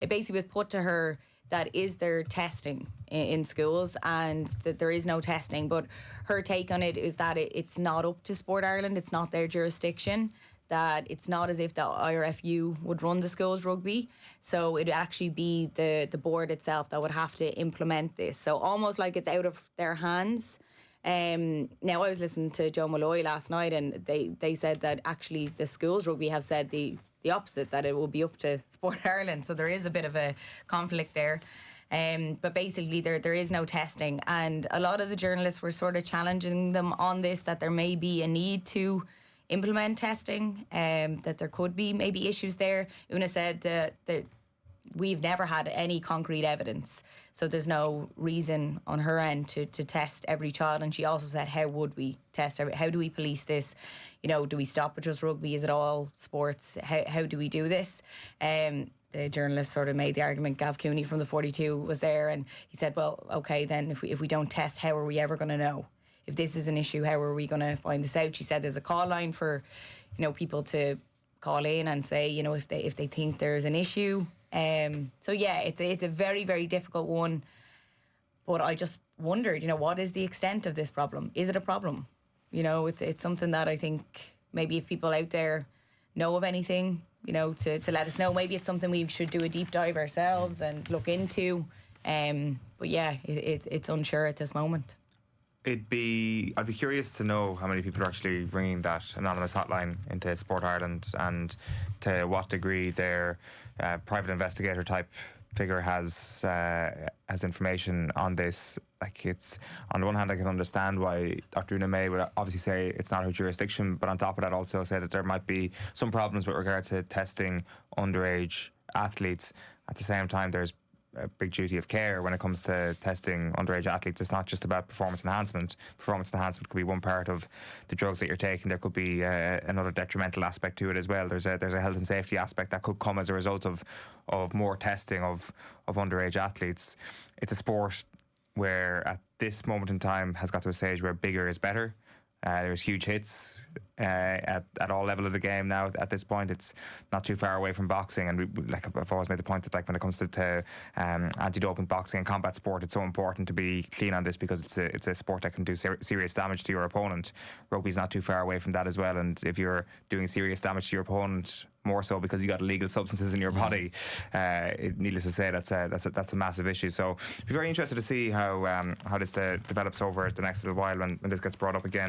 it basically was put to her that is there testing in schools, and that there is no testing. But her take on it is that it's not up to Sport Ireland, it's not their jurisdiction, that it's not as if the IRFU would run the schools rugby. So it'd actually be the board itself that would have to implement this. So almost like it's out of their hands. Now, I was listening to Joe Malloy last night, and they said that actually the schools rugby have said the opposite, that it will be up to Sport Ireland. So there is a bit of a conflict there. But basically there is no testing, and a lot of the journalists were sort of challenging them on this, that there may be a need to implement testing, that there could be maybe issues there. Una said that we've never had any concrete evidence, so there's no reason on her end to test every child. And she also said, how would we test how do we police this? Do we stop at just rugby? Is it all sports? How do we do this? The journalist sort of made the argument. Gav Cooney from the 42 was there, and he said, well, okay, then if we don't test, how are we ever going to know if this is an issue? How are we going to find this out? She said there's a call line for people to call in and say if they think there's an issue. So yeah, it's a very, very difficult one. But I just wondered, what is the extent of this problem? Is it a problem? It's something that I think maybe if people out there know of anything, to let us know. Maybe it's something we should do a deep dive ourselves and look into. But yeah, it's unsure at this moment. I'd be curious to know how many people are actually ringing that anonymous hotline into Sport Ireland, and to what degree their private investigator type figure has information on this. Like, it's, on the one hand, I can understand why Dr. Una May would obviously say it's not her jurisdiction, but on top of that also say that there might be some problems with regards to testing underage athletes. At the same time, there's a big duty of care when it comes to testing underage athletes. It's not just about performance enhancement. Performance enhancement could be one part of the drugs that you're taking. There could be another detrimental aspect to it as well. There's a health and safety aspect that could come as a result of more testing of underage athletes. It's a sport where at this moment in time has got to a stage where bigger is better. There's huge hits at all level of the game now. At this point, it's not too far away from boxing, and I've always made the point that when it comes to anti-doping boxing and combat sport, it's so important to be clean on this, because it's a sport that can do serious damage to your opponent. Rugby's not too far away from that as well, and if you're doing serious damage to your opponent, more so because you got illegal substances in your body, needless to say, that's a massive issue. So, be very interested to see how this develops over the next little while when this gets brought up again.